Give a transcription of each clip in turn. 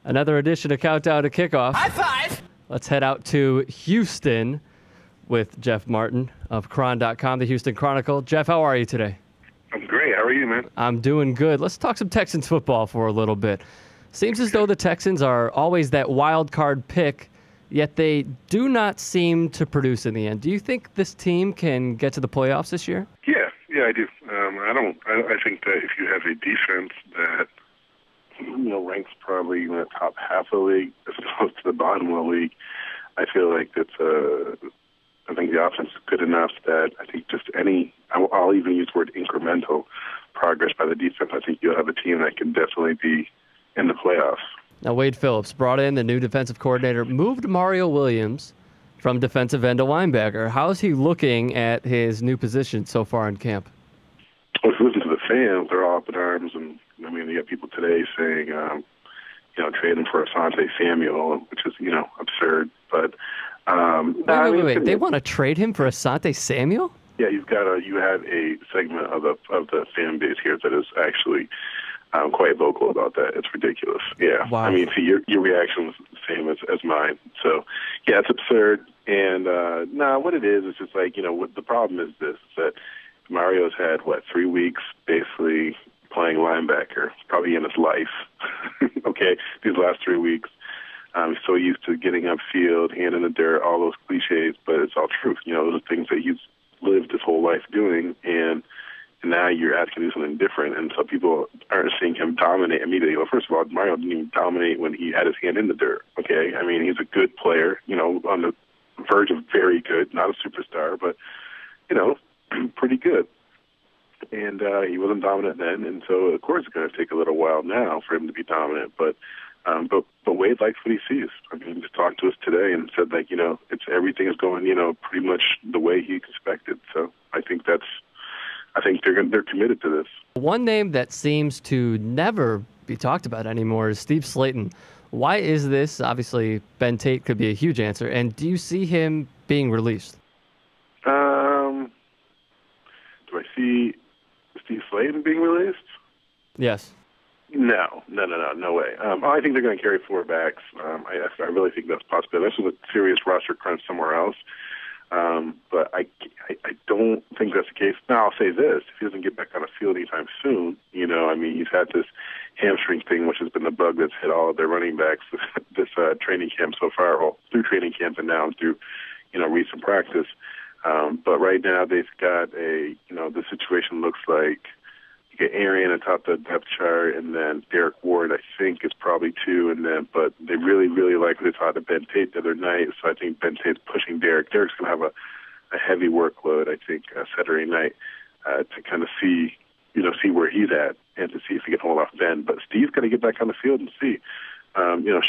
Another edition of Countdown to Kickoff. High five! Let's head out to Houston with Jeff Martin of Chron.com, the Houston Chronicle. Jeff, how are you today? I'm great. How are you, man? I'm doing good. Let's talk some Texans football for a little bit. Seems as though the Texans are always that wild card pick, yet they do not seem to produce in the end. Do you think this team can get to the playoffs this year? Yeah, I do. I think that if you have a defense that ranks probably in the top half of the league as opposed to the bottom of the league, I feel like I think the offense is good enough that I think I'll even use the word incremental progress by the defense. I think you'll have a team that can definitely be in the playoffs. Now, Wade Phillips brought in the new defensive coordinator, moved Mario Williams from defensive end to linebacker. How's he looking at his new position so far in camp? Well, if you listen to the fans, they're all up in arms, and you got people today saying, trade him for Asante Samuel, which is, absurd. But wait. They want to trade him for Asante Samuel? Yeah, you have a segment of the fan base here that is actually quite vocal about that. It's ridiculous. Yeah. Wow. See, your reaction is the same as mine. So, yeah, it's absurd. And what it is just like, what the problem is this, that Mario's had, 3 weeks basically playing linebacker, probably in his life, okay, these last 3 weeks. He's so used to getting upfield, hand in the dirt, all those cliches, but it's all truth. Those are things that he's lived his whole life doing, and now you're asking to do something different, and so people aren't seeing him dominate immediately. Well, first of all, Mario didn't even dominate when he had his hand in the dirt, okay? He's a good player, on the verge of very good, not a superstar, but, pretty good. And he wasn't dominant then, and so, of course, it's going to take a little while now for him to be dominant, but Wade likes what he sees. He just talked to us today and said, everything is going, pretty much the way he expected. So I think they're committed to this. One name that seems to never be talked about anymore is Steve Slaton. Why is this? Obviously, Ben Tate could be a huge answer. And do you see him being released? Do I see Steve Slaton being released? Yes. No way. I think they're going to carry 4 backs. I really think that's possible. This is a serious roster crunch somewhere else. But I don't think that's the case. Now, I'll say this. If he doesn't get back on the field anytime soon, he's had this hamstring thing, which has been the bug that's hit all of their running backs this training camp so far, well, through training camp and now through, recent practice. But right now they've got the situation looks like you get Arian atop the depth chart, and then Derrick Ward, I think, is probably 2, but they really, really like what they thought of Ben Tate the other night, so I think Ben Tate's pushing Derrick. Derrick's going to have a heavy workload, I think, Saturday night to kind of see where he's at and to see if he can hold off Ben. But Steve's got to get back on the field and see.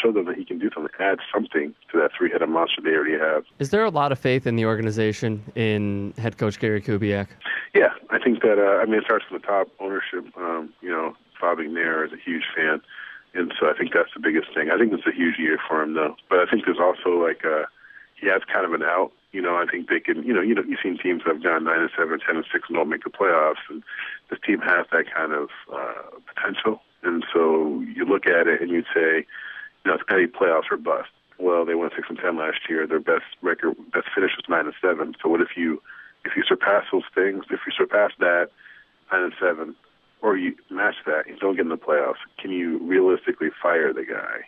Show them that he can do something, add something to that 3-headed monster they already have. Is there a lot of faith in the organization, in head coach Gary Kubiak? Yeah, I think that, it starts from the top. Ownership, Bob McNair is a huge fan, and so I think that's the biggest thing. I think it's a huge year for him, though. But I think there's also, he has kind of an out. I think they can, you've seen teams that have gone 9-7, 10-6, and don't make the playoffs, and this team has that kind of potential. And so you look at it and you'd say, it's going to be playoffs or bust. Well, they went 6-10 last year. Their best finish was 9-7. So what if you surpass those things? If you surpass that 9-7, or you match that, you don't get in the playoffs, can you realistically fire the guy?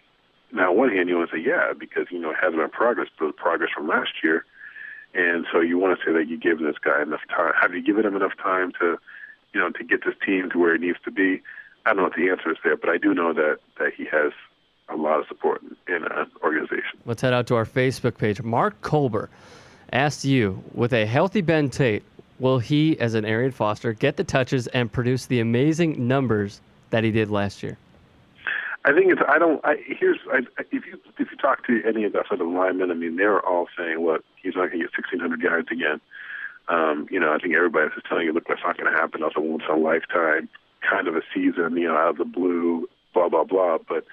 Now, on one hand, you want to say, yeah, because it hasn't been progress, but it was progress from last year. And so you want to say that you give this guy enough time. Have you given him enough time to get this team to where it needs to be? I don't know what the answer is there, but I do know that he has a lot of support in an organization. Let's head out to our Facebook page. Mark Colber asked you, with a healthy Ben Tate, will he, as an Arian Foster, get the touches and produce the amazing numbers that he did last year? I think if you talk to any of the offensive linemen, they're all saying, look, he's not going to get 1,600 yards again. I think everybody's just telling you, look, that's not going to happen. That's a once-in-a-lifetime kind of a season, out of the blue, blah, blah, blah. But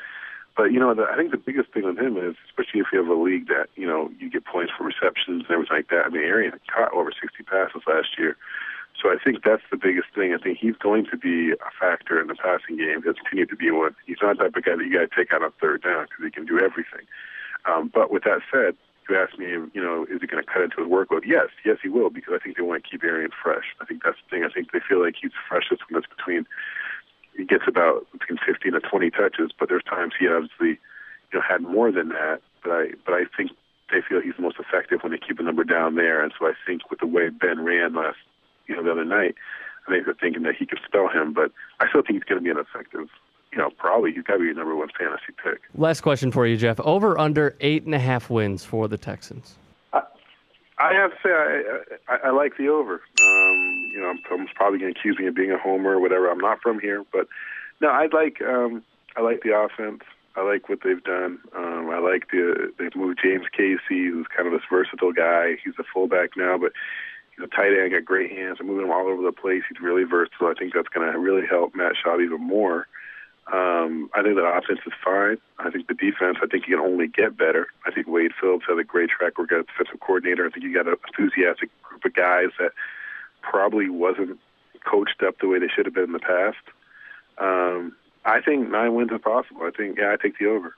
I think the biggest thing on him is, especially if you have a league that, you get points for receptions and everything like that. Arian caught over 60 passes last year. So I think that's the biggest thing. I think he's going to be a factor in the passing game. He'll continue to be one. He's not the type of guy that you got to take out on third down because he can do everything. But with that said, you asked me, is he going to cut into his workload? Yes, he will, because I think they want to keep Arian fresh. I think that's the thing. I think they feel like he's freshest when it's he gets about between 15 to 20 touches, but there's times he obviously, had more than that. But I think they feel he's the most effective when they keep the number down there. And so I think with the way Ben ran the other night, I think they're thinking that he could spell him, but I still think he's going to be an effective. Probably he's got to be your number one fantasy pick. Last question for you, Jeff. Over under 8.5 wins for the Texans. I have to say I like the over. I'm probably going to accuse me of being a homer or whatever. I'm not from here, but no, I like the offense. I like what they've done. I like they've moved James Casey, who's kind of this versatile guy. He's a fullback now, but he's a tight end, got great hands. They're moving him all over the place. He's really versatile. I think that's going to really help Matt Schaub even more. I think that offense is fine. I think the defense, I think you can only get better. I think Wade Phillips has a great track record as defensive coordinator. I think you got an enthusiastic group of guys that probably wasn't coached up the way they should have been in the past. I think 9 wins is possible. I take the over.